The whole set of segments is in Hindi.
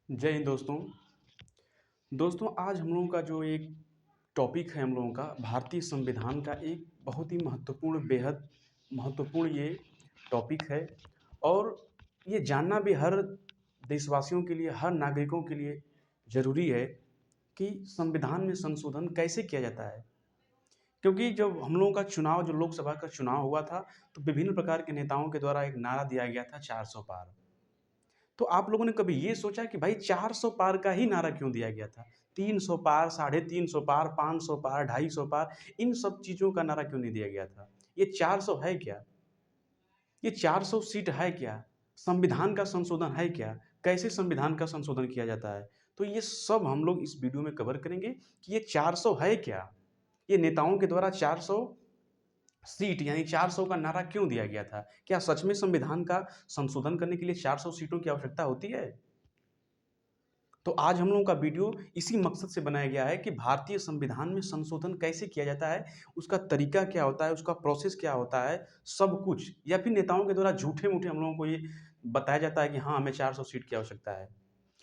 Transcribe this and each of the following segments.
जय हिंद दोस्तों। दोस्तों आज हम लोगों का जो एक टॉपिक है हम लोगों का भारतीय संविधान का एक बहुत ही महत्वपूर्ण बेहद महत्वपूर्ण ये टॉपिक है और ये जानना भी हर देशवासियों के लिए, हर नागरिकों के लिए ज़रूरी है कि संविधान में संशोधन कैसे किया जाता है। क्योंकि जब हम लोगों का चुनाव जो लोकसभा का चुनाव हुआ था, तो विभिन्न प्रकार के नेताओं के द्वारा एक नारा दिया गया था 400 पार। तो आप लोगों ने कभी ये सोचा कि भाई 400 पार का ही नारा क्यों दिया गया था? 300 पार, 350 पार, 500 पार, 250 पार, इन सब चीज़ों का नारा क्यों नहीं दिया गया था? ये 400 है क्या? ये 400 सीट है क्या? संविधान का संशोधन है क्या? कैसे संविधान का संशोधन किया जाता है? तो ये सब हम लोग इस वीडियो में कवर करेंगे कि ये 400 है क्या? ये नेताओं के द्वारा 400 सीट यानी 400 का नारा क्यों दिया गया था? क्या सच में संविधान का संशोधन करने के लिए 400 सीटों की आवश्यकता होती है? तो आज हम लोगों का वीडियो इसी मकसद से बनाया गया है कि भारतीय संविधान में संशोधन कैसे किया जाता है, उसका तरीका क्या होता है, उसका प्रोसेस क्या होता है, सब कुछ या फिर नेताओं के द्वारा झूठे-मूठे हम लोगों को ये बताया जाता है कि हाँ, हमें 400 सीट की आवश्यकता है।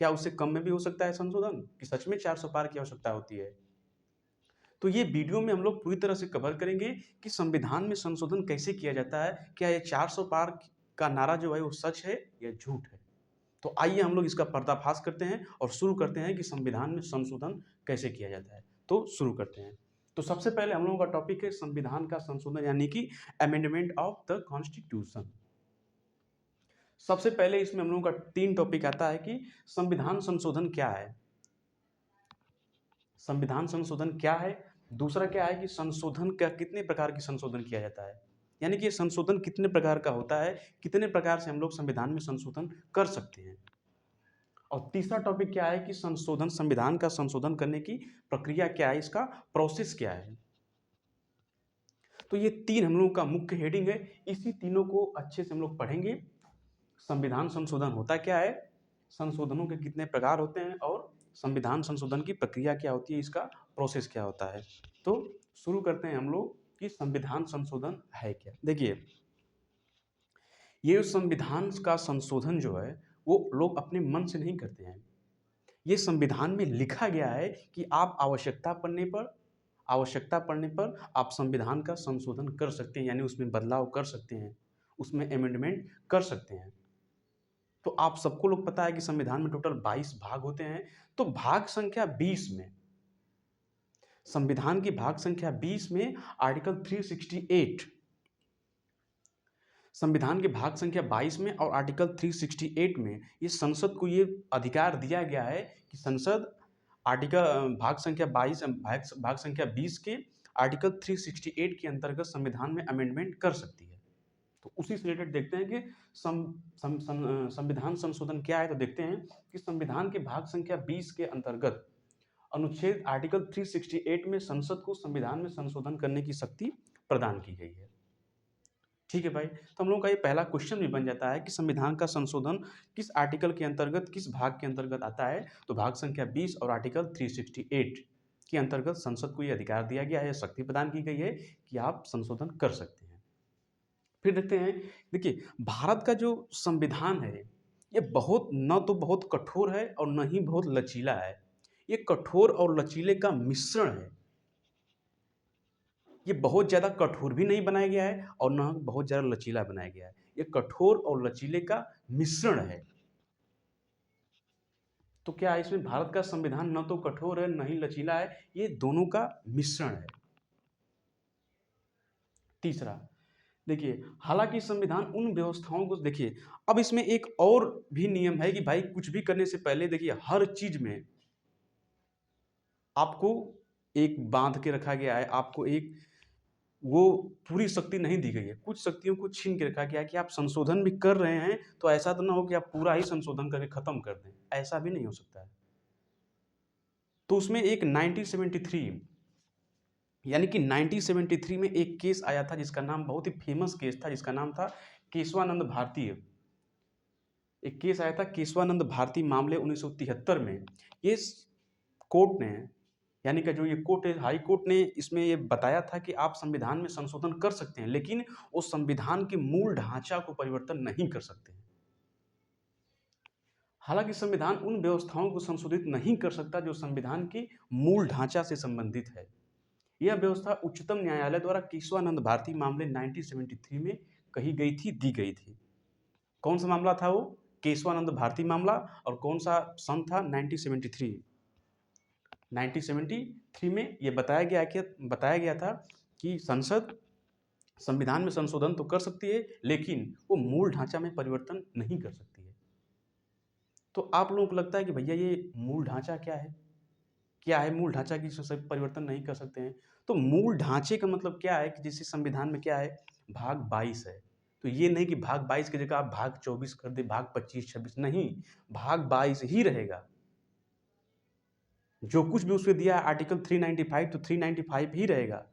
क्या उससे कम में भी हो सकता है संशोधन कि सच में 400 पार की आवश्यकता होती है? तो ये वीडियो में हम लोग पूरी तरह से कवर करेंगे कि संविधान में संशोधन कैसे किया जाता है, क्या ये 400 पार का नारा जो है वो सच है या झूठ है? तो आइए हम लोग इसका पर्दाफाश करते हैं और शुरू करते हैं कि संविधान में संशोधन कैसे किया जाता है। तो शुरू करते हैं। तो सबसे पहले हम लोगों का टॉपिक है संविधान का संशोधन यानी कि अमेंडमेंट ऑफ द कॉन्स्टिट्यूशन। सबसे पहले इसमें हम लोगों का 3 टॉपिक आता है कि संविधान संशोधन क्या है? संविधान संशोधन क्या है? दूसरा क्या है कि संशोधन का कितने प्रकार की संशोधन किया जाता है? यानी कि ये संशोधन कितने प्रकार का होता है? कितने प्रकार से हम लोग संविधान में संशोधन कर सकते हैं? और तीसरा टॉपिक क्या है कि संशोधन संविधान का संशोधन करने की प्रक्रिया क्या है, इसका प्रोसेस क्या है। तो ये 3 हम लोगों का मुख्य हेडिंग है। इसी तीनों को अच्छे से हम लोग पढ़ेंगे। संविधान संशोधन होता क्या है, संशोधनों के कितने प्रकार होते हैं और संविधान संशोधन की प्रक्रिया क्या होती है, इसका प्रोसेस क्या होता है। तो शुरू करते हैं हम लोग कि संविधान संशोधन है क्या। देखिए, ये संविधान का संशोधन जो है वो लोग अपने मन से नहीं करते हैं। ये संविधान में लिखा गया है कि आप आवश्यकता पड़ने पर आप संविधान का संशोधन कर सकते हैं, यानी उसमें बदलाव कर सकते हैं, उसमें अमेंडमेंट कर सकते हैं। तो आप सबको लोग पता है कि संविधान में टोटल 22 भाग होते हैं। तो भाग संख्या 20 में, संविधान की भाग संख्या 20 में आर्टिकल 368, संविधान के भाग संख्या 22 में और आर्टिकल 368 में ये संसद को ये अधिकार दिया गया है कि संसद भाग संख्या 22 भाग संख्या 20 के आर्टिकल 368 के अंतर्गत संविधान में अमेंडमेंट कर सकती है। तो उसी से रिलेटेड देखते हैं कि संविधान संशोधन क्या है। तो देखते हैं कि संविधान के भाग संख्या 20 के अंतर्गत अनुच्छेद आर्टिकल 368 में संसद को संविधान में संशोधन करने की शक्ति प्रदान की गई है। ठीक है भाई, तो हम लोगों का ये पहला क्वेश्चन भी बन जाता है कि संविधान का संशोधन किस आर्टिकल के अंतर्गत, किस भाग के अंतर्गत आता है। तो भाग संख्या 20 और आर्टिकल 368 के अंतर्गत संसद को ये अधिकार दिया गया है, शक्ति प्रदान की गई है कि आप संशोधन कर सकते हैं। फिर देखते हैं, देखिए भारत का जो संविधान है ये बहुत न तो बहुत कठोर है और न ही बहुत लचीला है। ये कठोर और लचीले का मिश्रण है। ये बहुत ज़्यादा कठोर भी नहीं बनाया गया है और ना बहुत ज़्यादा लचीला बनाया गया है। ये कठोर और लचीले का मिश्रण है। तो क्या इसमें भारत का संविधान न तो कठोर है, न ही लचीला है, ये दोनों का मिश्रण है। तीसरा, देखिए हालाँकि संविधान उन व्यवस्थाओं को देखिए, अब इसमें एक और भी नियम है कि भाई कुछ भी करने से पहले देखिए हर चीज़ में आपको एक बाँध के रखा गया है, आपको एक वो पूरी शक्ति नहीं दी गई है। कुछ शक्तियों को छीन के रखा गया है कि आप संशोधन भी कर रहे हैं, तो ऐसा तो ना हो कि आप पूरा ही संशोधन करके खत्म कर दें, ऐसा भी नहीं हो सकता है। तो उसमें एक 1973 यानी कि 1973 में एक केस आया था जिसका नाम बहुत ही फेमस केस था, जिसका नाम था केशवानंद भारतीय। एक केस आया था केशवानंद भारती मामले 1973 में। ये कोर्ट ने, यानी कि जो ये कोर्ट है, हाई कोर्ट ने इसमें ये बताया था कि आप संविधान में संशोधन कर सकते हैं, लेकिन वो संविधान के मूल ढांचा को परिवर्तन नहीं कर सकते हैं। हालांकि संविधान उन व्यवस्थाओं को संशोधित नहीं कर सकता जो संविधान के मूल ढांचा से संबंधित है। यह व्यवस्था उच्चतम न्यायालय द्वारा केशवानंद भारती मामले 1973 में कही गई थी, दी गई थी। कौन सा मामला था वो? केशवानंद भारती मामला। और कौन सा सन था? 1973। 1973 में यह बताया गया था कि संसद संविधान में संशोधन तो कर सकती है, लेकिन वो मूल ढांचा में परिवर्तन नहीं कर सकती है। तो आप लोगों को लगता है कि भैया ये मूल ढांचा क्या है? क्या है मूल ढांचा कि इसमें परिवर्तन नहीं कर सकते हैं? तो मूल ढांचे का मतलब क्या है कि जैसे संविधान में क्या है, भाग 22 है। तो ये नहीं कि भाग 22 की जगह आप भाग 24 कर दे, भाग 25-26, नहीं, भाग 22 ही रहेगा। जो कुछ भी उसमें दिया है आर्टिकल 395 तो 395 ही रहेगा।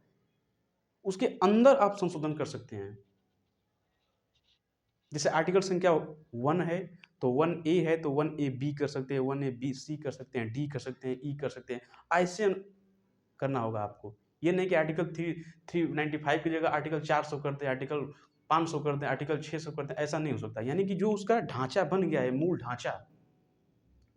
उसके अंदर आप संशोधन कर सकते हैं। जैसे आर्टिकल संख्या 1 है तो 1A है तो 1AB कर सकते हैं, 1AB C कर सकते हैं, D कर सकते हैं, E कर सकते हैं। ऐसे करना होगा आपको। ये नहीं कि आर्टिकल 395 की जगह आर्टिकल 400 कर दें, आर्टिकल 500 कर दें, आर्टिकल 600 कर दें, ऐसा नहीं हो सकता। यानी कि जो उसका ढांचा बन गया है, मूल ढांचा,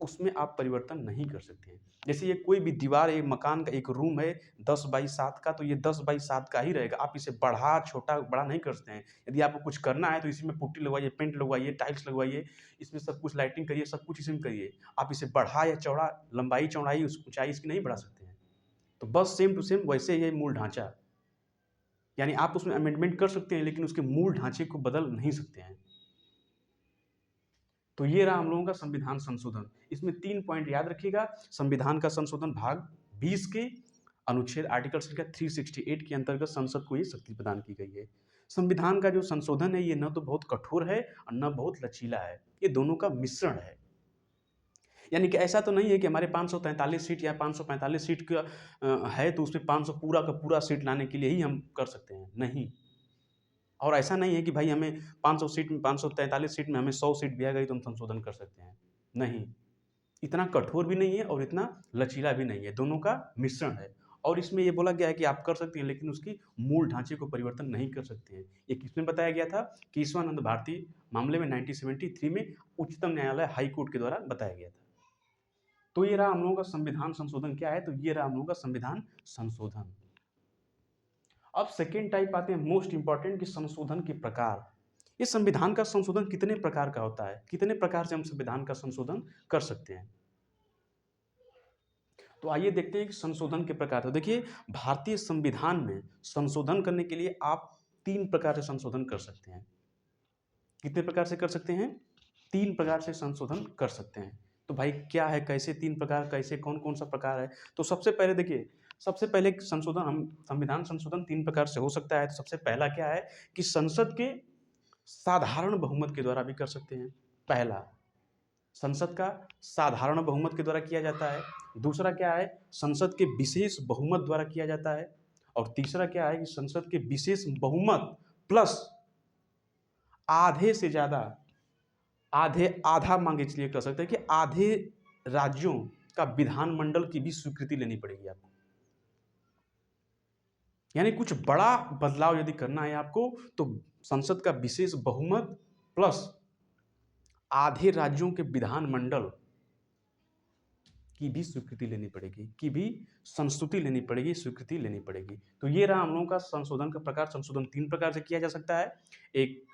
उसमें आप परिवर्तन नहीं कर सकते हैं। जैसे ये कोई भी दीवार, एक मकान का एक रूम है 10 बाई 7 का, तो ये 10 बाई 7 का ही रहेगा। आप इसे बढ़ा छोटा बड़ा नहीं कर सकते हैं। यदि आपको कुछ करना है तो इसी में पुट्टी लगवाइए, पेंट लगवाइए, टाइल्स लगवाइए, इसमें सब कुछ लाइटिंग करिए, सब कुछ इसमें करिए। आप इसे बढ़ा या चौड़ा, लंबाई चौड़ाई ऊंचाई इसकी नहीं बढ़ा सकते हैं। तो बस सेम टू सेम वैसे ही मूल ढांचा, यानी आप उसमें अमेंडमेंट कर सकते हैं लेकिन उसके मूल ढांचे को बदल नहीं सकते हैं। तो ये रहा हम लोगों का संविधान संशोधन। इसमें 3 पॉइंट याद रखिएगा। संविधान का संशोधन भाग 20 के अनुच्छेद आर्टिकल संख्या 368 के अंतर्गत संसद को ये शक्ति प्रदान की गई है। संविधान का जो संशोधन है ये न तो बहुत कठोर है और न बहुत लचीला है, ये दोनों का मिश्रण है। यानी कि ऐसा तो नहीं है कि हमारे 543 सीट या 545 सीट का है तो उसमें 500 पूरा का पूरा सीट लाने के लिए ही हम कर सकते हैं, नहीं। और ऐसा नहीं है कि भाई हमें 500 सीट में 543 सीट में हमें 100 सीट भी आ गई तो हम संशोधन कर सकते हैं, नहीं। इतना कठोर भी नहीं है और इतना लचीला भी नहीं है, दोनों का मिश्रण है। और इसमें ये बोला गया है कि आप कर सकते हैं लेकिन उसकी मूल ढांचे को परिवर्तन नहीं कर सकते हैं। ये किसमें बताया गया था? केशवानंद भारती मामले में 1973 में उच्चतम न्यायालय हाई कोर्ट के द्वारा बताया गया था। तो ये रहा हम लोगों का संविधान संशोधन क्या है, तो ये रहा हम लोगों का संविधान संशोधन। अब सेकेंड टाइप आते हैं मोस्ट इंपॉर्टेंट कि संशोधन के प्रकार। इस संविधान का संशोधन कितने प्रकार का होता है, कितने प्रकार से हम संविधान का संशोधन कर सकते हैं। तो आइए देखते हैं कि संशोधन के प्रकार। तो देखिए, भारतीय संविधान में संशोधन करने के लिए आप 3 प्रकार से संशोधन कर सकते हैं। कितने प्रकार से कर सकते हैं? 3 प्रकार से संशोधन कर सकते हैं। तो भाई क्या है, कैसे 3 प्रकार, कैसे कौन कौन सा प्रकार है? तो सबसे पहले देखिए, सबसे पहले संशोधन, हम संविधान संशोधन 3 प्रकार से हो सकता है। तो सबसे पहला क्या है कि संसद के साधारण बहुमत के द्वारा भी कर सकते हैं। पहला, संसद का साधारण बहुमत के द्वारा किया जाता है। दूसरा क्या है, संसद के विशेष बहुमत द्वारा किया जाता है। और तीसरा क्या है कि संसद के विशेष बहुमत प्लस आधे से ज्यादा, आधा मांगे इसलिए कर सकते हैं कि आधे राज्यों का विधानमंडल की भी स्वीकृति लेनी पड़ेगी आपको। यानी कुछ बड़ा बदलाव यदि करना है आपको तो संसद का विशेष बहुमत प्लस आधे राज्यों के विधानमंडल की भी स्वीकृति लेनी पड़ेगी, की भी संस्तुति लेनी पड़ेगी, स्वीकृति लेनी पड़ेगी। तो ये रहा हम लोगों का संशोधन का प्रकार। संशोधन 3 प्रकार से किया जा सकता है। एक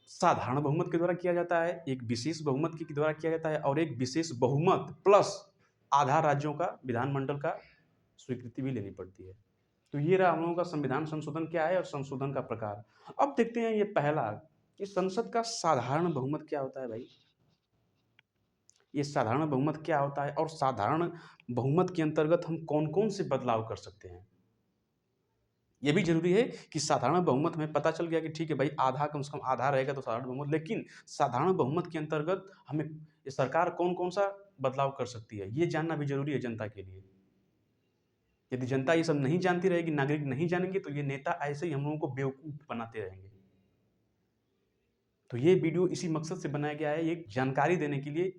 साधारण बहुमत के द्वारा किया जाता है, एक विशेष बहुमत के द्वारा किया जाता है और एक विशेष बहुमत प्लस आधा राज्यों का विधानमंडल का स्वीकृति भी लेनी पड़ती है। तो ये रहा हम लोगों का संविधान संशोधन क्या है और संशोधन का प्रकार। अब देखते हैं ये पहला कि संसद का साधारण बहुमत क्या होता है भाई। ये साधारण बहुमत क्या होता है और साधारण बहुमत के अंतर्गत हम कौन कौन से बदलाव कर सकते हैं। ये भी जरूरी है कि साधारण बहुमत में पता चल गया कि ठीक है भाई, आधा कम से कम आधा रहेगा तो साधारण बहुमत, लेकिन साधारण बहुमत के अंतर्गत हमें ये सरकार कौन कौन सा बदलाव कर सकती है ये जानना भी जरूरी है जनता के लिए। यदि जनता ये सब नहीं जानती रहेगी, नागरिक नहीं जानेंगे, तो ये नेता ऐसे ही हम लोगों को बेवकूफ बनाते रहेंगे। तो ये वीडियो इसी मकसद से बनाया गया है, ये जानकारी देने के लिए।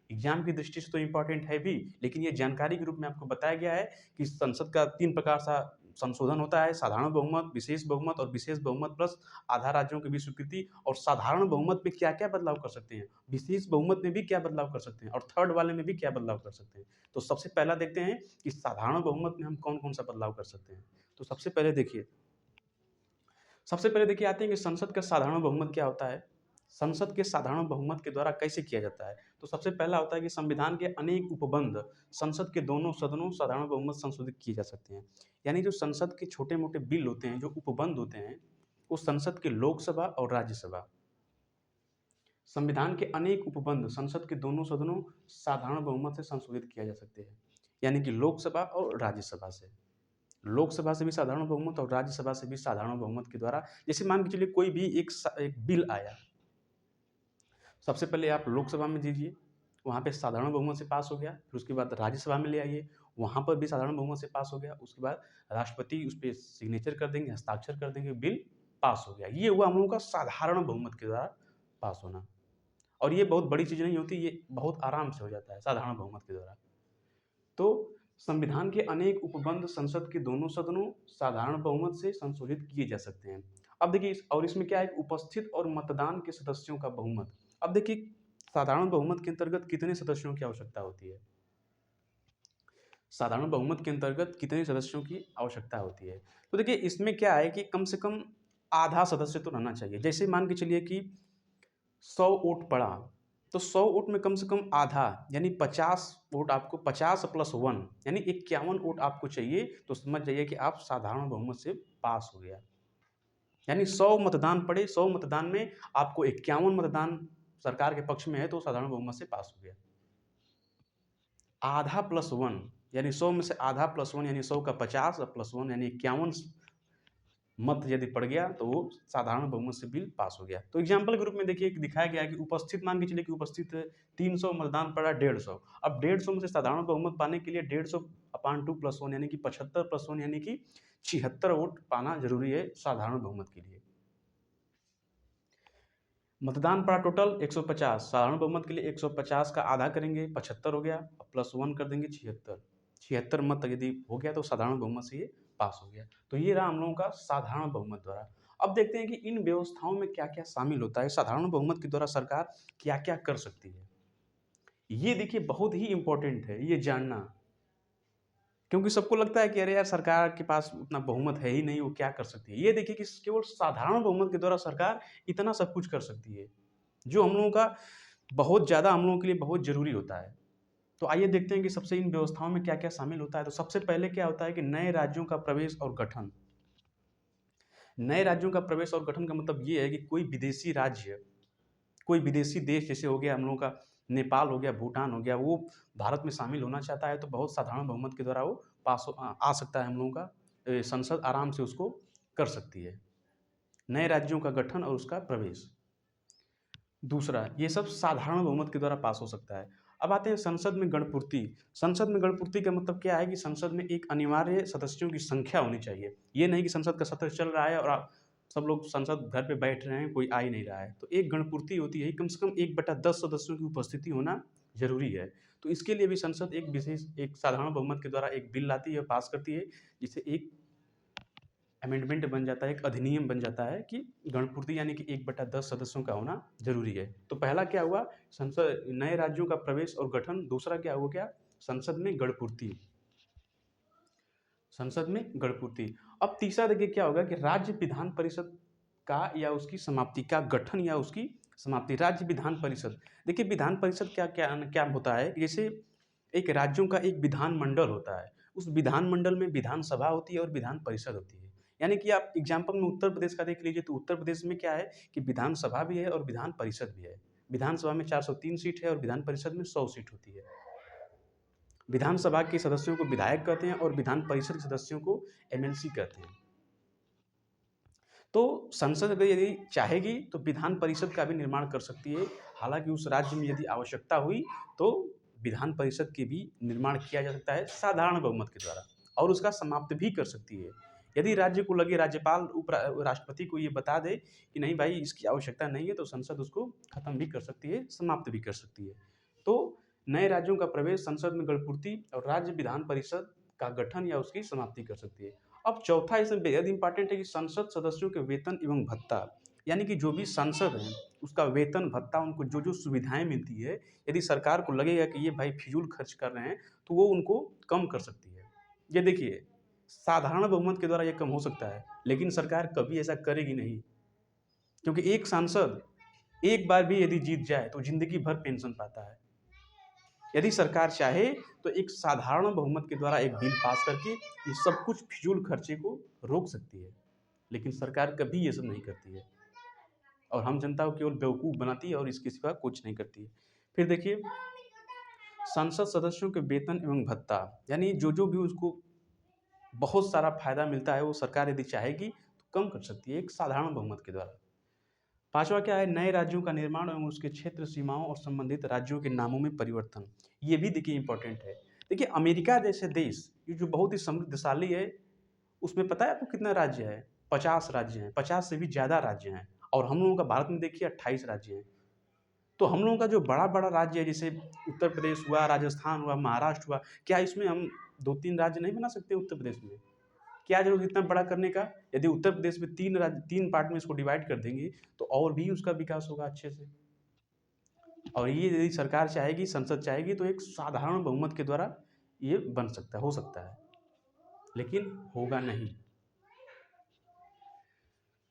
एग्जाम की दृष्टि से तो इंपॉर्टेंट है भी, लेकिन ये जानकारी के रूप में आपको बताया गया है कि संसद का 3 प्रकार सा संशोधन होता है, साधारण बहुमत, विशेष बहुमत और विशेष बहुमत प्लस आधा राज्यों की भी स्वीकृति। और साधारण बहुमत में क्या-क्या बदलाव कर सकते हैं, विशेष बहुमत में भी क्या बदलाव कर सकते हैं और थर्ड वाले में भी क्या बदलाव कर सकते हैं। तो सबसे पहला देखते हैं कि साधारण बहुमत में हम कौन-कौन सा बदलाव कर सकते हैं। तो सबसे पहले देखिए आते हैं कि संसद का साधारण बहुमत क्या होता है। संसद के साधारण बहुमत के द्वारा कैसे किया जाता है। तो सबसे पहला होता है कि संविधान के अनेक उपबंध संसद के दोनों सदनों साधारण बहुमत संशोधित किए जा सकते हैं। यानी जो संसद के छोटे मोटे बिल होते हैं, जो उपबंध होते हैं, वो संसद के लोकसभा और राज्यसभा, संविधान के अनेक उपबंध संसद के दोनों सदनों साधारण बहुमत से संशोधित किया जा सकते हैं। यानी कि लोकसभा और राज्यसभा से, लोकसभा से भी साधारण बहुमत और राज्यसभा से भी साधारण बहुमत के द्वारा। जैसे मान के चलिए कोई भी एक बिल आया, सबसे पहले आप लोकसभा में दीजिए, वहाँ पे साधारण बहुमत से पास हो गया, फिर उसके बाद राज्यसभा में ले आइए, वहाँ पर भी साधारण बहुमत से पास हो गया, उसके बाद राष्ट्रपति उस पर सिग्नेचर कर देंगे, हस्ताक्षर कर देंगे, बिल पास हो गया। ये हुआ हम लोगों का साधारण बहुमत के द्वारा पास होना। और ये बहुत बड़ी चीज़ नहीं होती, ये बहुत आराम से हो जाता है साधारण बहुमत के द्वारा। तो संविधान के अनेक उपबंध संसद के दोनों सदनों साधारण बहुमत से संशोधित किए जा सकते हैं। अब देखिए और इसमें क्या है, उपस्थित और मतदान के सदस्यों का बहुमत। अब देखिए साधारण बहुमत के अंतर्गत कितने सदस्यों की आवश्यकता होती है, साधारण बहुमत के अंतर्गत कितने सदस्यों की आवश्यकता होती है। तो देखिए इसमें क्या है कि कम से कम आधा सदस्य तो रहना चाहिए। जैसे मान के चलिए कि 100 वोट पड़ा, तो 100 वोट में कम से कम आधा यानी 50 वोट आपको, 50 प्लस 1 यानी 51 वोट आपको चाहिए। तो समझ जाइए कि आप साधारण बहुमत से पास हो गया। यानी 100 मतदान पड़े, 100 मतदान में आपको 51 मतदान सरकार के पक्ष में है, तो साधारण बहुमत से पास हो गया। आधा प्लस 1 यानी 100 में से आधा प्लस 1 यानी 100 का 50 और प्लस 1 यानी 51 मत यदि पड़ गया तो वो साधारण बहुमत से बिल पास हो गया। तो एग्जाम्पल के रूप में देखिए दिखाया गया है कि उपस्थित, मान के चलिए कि उपस्थित 300, मतदान पड़ा 150। अब 150 में से साधारण बहुमत पाने के लिए 150/2 प्लस 1 यानी कि 75 प्लस 1 यानी कि 76 वोट पाना जरूरी है साधारण बहुमत के लिए। मतदान पड़ा टोटल 150, साधारण बहुमत के लिए 150 का आधा करेंगे 75 हो गया, प्लस 1 कर देंगे 76, 76 मत यदि हो गया तो साधारण बहुमत से ये पास हो गया। तो ये रहा हम लोगों का साधारण बहुमत द्वारा। अब देखते हैं कि इन व्यवस्थाओं में क्या क्या शामिल होता है, साधारण बहुमत के द्वारा सरकार क्या क्या कर सकती है। ये देखिए बहुत ही इंपॉर्टेंट है ये जानना, क्योंकि सबको लगता है कि अरे यार सरकार के पास उतना बहुमत है ही नहीं, वो क्या कर सकती है। ये देखिए कि केवल साधारण बहुमत के द्वारा सरकार इतना सब कुछ कर सकती है, जो हम लोगों का बहुत ज़्यादा हम लोगों के लिए बहुत ज़रूरी होता है। तो आइए देखते हैं कि सबसे इन व्यवस्थाओं में क्या-क्या शामिल होता है। तो सबसे पहले क्या होता है कि नए राज्यों का प्रवेश और गठन। नए राज्यों का प्रवेश और गठन का मतलब ये है कि कोई विदेशी राज्य, कोई विदेशी देश, जैसे हो गया हम लोगों का नेपाल हो गया, भूटान हो गया, वो भारत में शामिल होना चाहता है तो बहुत साधारण बहुमत के द्वारा वो आ सकता है। हम लोगों का संसद आराम से उसको कर सकती है, नए राज्यों का गठन और उसका प्रवेश। दूसरा, ये सब साधारण बहुमत के द्वारा पास हो सकता है। अब आते हैं संसद में गणपूर्ति। संसद में गणपूर्ति का मतलब क्या है कि संसद में एक अनिवार्य सदस्यों की संख्या होनी चाहिए। ये नहीं कि संसद का सत्र चल रहा है और आप सब लोग संसद घर पे बैठ रहे हैं, कोई आ ही नहीं रहा है। तो एक गणपूर्ति होती है, कम से कम 1/10 सदस्यों की उपस्थिति होना ज़रूरी है। तो इसके लिए भी संसद एक विशेष, एक साधारण बहुमत के द्वारा एक बिल लाती है, पास करती है, जिससे एक अमेंडमेंट बन जाता है, एक अधिनियम बन जाता है कि गणपूर्ति यानी कि 1/10 सदस्यों का होना जरूरी है। तो पहला क्या हुआ, संसद नए राज्यों का प्रवेश और गठन। दूसरा क्या हुआ, क्या संसद में गणपूर्ति, संसद में गणपूर्ति। अब तीसरा देखिए क्या होगा कि राज्य विधान परिषद का या उसकी समाप्ति का, गठन या उसकी समाप्ति। राज्य विधान परिषद, देखिए विधान परिषद क्या क्या क्या होता है, जैसे एक राज्यों का एक विधान मंडल होता है, उस विधान मंडल में विधानसभा होती है और विधान परिषद होती है। यानी कि आप एग्जाम्पल में उत्तर प्रदेश का देख लीजिए, तो उत्तर प्रदेश में क्या है कि विधानसभा भी है और विधान परिषद भी है। विधानसभा में 403 सीट है और विधान परिषद में 100 सीट होती है। विधानसभा के सदस्यों को विधायक कहते हैं और विधान परिषद के सदस्यों को एमएलसी कहते हैं। तो संसद अगर यदि चाहेगी तो विधान परिषद का भी निर्माण कर सकती है। हालांकि उस राज्य में यदि आवश्यकता हुई तो विधान परिषद के भी निर्माण किया जा सकता है साधारण बहुमत के द्वारा, और उसका समाप्त भी कर सकती है। यदि राज्य को लगे, राज्यपाल राष्ट्रपति को ये बता दे कि नहीं भाई इसकी आवश्यकता नहीं है, तो संसद उसको खत्म भी कर सकती है, समाप्त भी कर सकती है। तो नए राज्यों का प्रवेश, संसद में गणपूर्ति और राज्य विधान परिषद का गठन या उसकी समाप्ति कर सकती है। अब चौथा इसमें बेहद इंपॉर्टेंट है कि संसद सदस्यों के वेतन एवं भत्ता, यानी कि जो भी सांसद हैं उसका वेतन भत्ता, उनको जो जो सुविधाएं मिलती है, यदि सरकार को लगेगा कि ये भाई फिजूल खर्च कर रहे हैं तो वो उनको कम कर सकती है। ये देखिए, साधारण बहुमत के द्वारा ये कम हो सकता है, लेकिन सरकार कभी ऐसा करेगी नहीं, क्योंकि एक सांसद एक बार भी यदि जीत जाए तो जिंदगी भर पेंशन पाता है। यदि सरकार चाहे तो एक साधारण बहुमत के द्वारा एक बिल पास करके ये सब कुछ फिजूल खर्चे को रोक सकती है, लेकिन सरकार कभी ये सब नहीं करती है और हम जनता को केवल बेवकूफ़ बनाती है और इसके सिवा कुछ नहीं करती है। फिर देखिए, संसद सदस्यों के वेतन एवं भत्ता, यानी जो जो भी उसको बहुत सारा फायदा मिलता है वो सरकार यदि चाहेगी तो कम कर सकती है एक साधारण बहुमत के द्वारा। पांचवा क्या है, नए राज्यों का निर्माण एवं उसके क्षेत्र सीमाओं और संबंधित राज्यों के नामों में परिवर्तन। ये भी देखिए इंपॉर्टेंट है। देखिए, अमेरिका जैसे देश, ये जो बहुत ही समृद्धशाली है, उसमें पता है आपको कितना राज्य है? 50 राज्य हैं, 50 से भी ज़्यादा राज्य हैं। और हम लोगों का भारत में देखिए 28 राज्य हैं। तो हम लोगों का जो बड़ा-बड़ा राज्य है, जैसे उत्तर प्रदेश हुआ, राजस्थान हुआ, महाराष्ट्र हुआ, क्या इसमें हम 2-3 राज्य नहीं बना सकते उत्तर प्रदेश में? क्या ज़रूरत है इतना बड़ा करने का? यदि उत्तर प्रदेश में 3 पार्ट में इसको डिवाइड कर देंगे, तो और भी उसका विकास होगा अच्छे से। और ये यदि सरकार चाहेगी, संसद चाहेगी, तो एक साधारण बहुमत के द्वारा ये बन सकता है, हो सकता है, लेकिन होगा नहीं।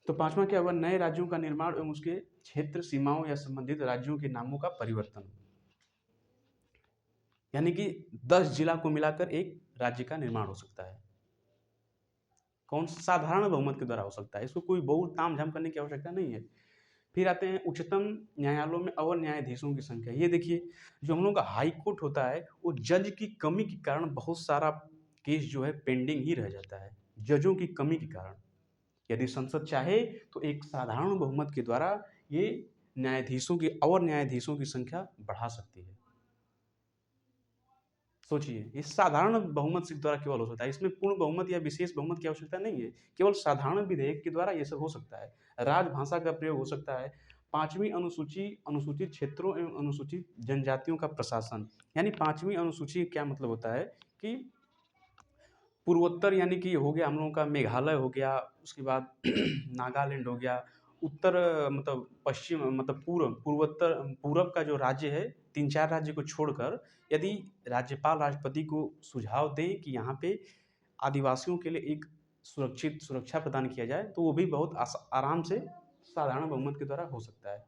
तो पाँचवाँ क्या हुआ, नए राज्यों का निर्माण एवं उसके क्षेत्र सीमाओं या संबंधित राज्यों के नामों का परिवर्तन। यानी कि 10 जिला को मिलाकर एक राज्य का निर्माण हो सकता है। कौन सा? साधारण बहुमत के द्वारा हो सकता है, इसको कोई बहुत तामझाम करने की आवश्यकता नहीं है। फिर आते हैं उच्चतम न्यायालयों में अवर न्यायाधीशों की संख्या। ये देखिए, जो हम लोग का हाई कोर्ट होता है, वो जज की कमी के कारण बहुत सारा केस जो है पेंडिंग ही रह जाता है, जजों की कमी के कारण। यदि संसद चाहे तो एक साधारण बहुमत के द्वारा ये न्यायाधीशों की, अवर न्यायाधीशों की संख्या बढ़ा सकती है। सोचिए, ये साधारण बहुमत से द्वारा केवल हो सकता है, इसमें पूर्ण बहुमत या विशेष बहुमत की आवश्यकता नहीं है, केवल साधारण विधेयक के द्वारा ये सब हो सकता है। राजभाषा का प्रयोग हो सकता है। 5वीं अनुसूची, अनुसूचित क्षेत्रों एवं अनुसूचित जनजातियों का प्रशासन, यानी 5वीं अनुसूची क्या मतलब होता है कि पूर्वोत्तर, यानी कि हो गया हम लोगों का मेघालय हो गया, उसके बाद नागालैंड हो गया, उत्तर मतलब पश्चिम मतलब पूर्वोत्तर पूरब का जो राज्य है, 3-4 राज्य को छोड़कर, यदि राज्यपाल राष्ट्रपति को सुझाव दें कि यहाँ पे आदिवासियों के लिए एक सुरक्षित सुरक्षा प्रदान किया जाए, तो वो भी बहुत आराम से साधारण बहुमत के द्वारा हो सकता है।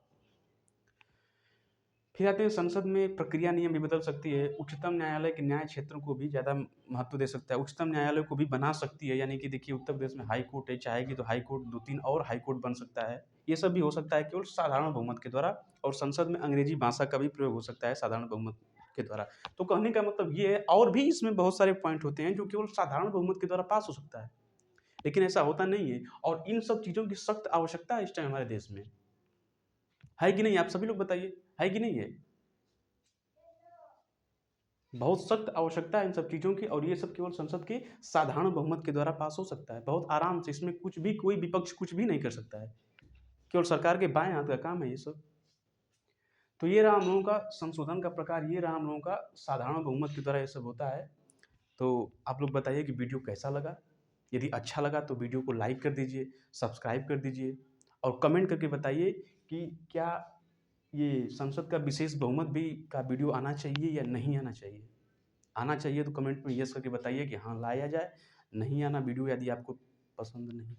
फिर आते हैं, संसद में प्रक्रिया नियम भी बदल सकती है। उच्चतम न्यायालय के न्याय क्षेत्रों को भी ज़्यादा महत्व दे सकता है, उच्चतम न्यायालय को भी बना सकती है, यानी कि देखिए उत्तर प्रदेश में हाई कोर्ट है, चाहेगी तो हाई कोर्ट 2-3 और हाई कोर्ट बन सकता है। ये सब भी हो सकता है केवल साधारण बहुमत के द्वारा। और संसद में अंग्रेजी भाषा का भी प्रयोग हो सकता है साधारण बहुमत के द्वारा। तो कहने का मतलब ये है, और भी इसमें बहुत सारे पॉइंट होते हैं जो केवल साधारण बहुमत के द्वारा पास हो सकता है, लेकिन ऐसा होता नहीं है। और इन सब चीज़ों की सख्त आवश्यकता है इस टाइम हमारे देश में, है कि नहीं? आप सभी लोग बताइए, है कि नहीं है? बहुत सख्त आवश्यकता है इन सब चीज़ों की, और ये सब केवल संसद के साधारण बहुमत के द्वारा पास हो सकता है, बहुत आराम से। इसमें कुछ भी, कोई विपक्ष कुछ भी नहीं कर सकता है, केवल सरकार के बाएं हाथ का काम है ये सब। तो ये रहा हम लोगों का संशोधन का प्रकार, ये रहा हम लोगों का साधारण बहुमत के द्वारा ये सब होता है। तो आप लोग बताइए कि वीडियो कैसा लगा। यदि अच्छा लगा तो वीडियो को लाइक कर दीजिए, सब्सक्राइब कर दीजिए, और कमेंट करके बताइए कि क्या ये संसद का विशेष बहुमत भी का वीडियो आना चाहिए या नहीं आना चाहिए। आना चाहिए तो कमेंट में यस करके बताइए कि हाँ लाया जाए, नहीं आना वीडियो यदि आपको पसंद नहीं।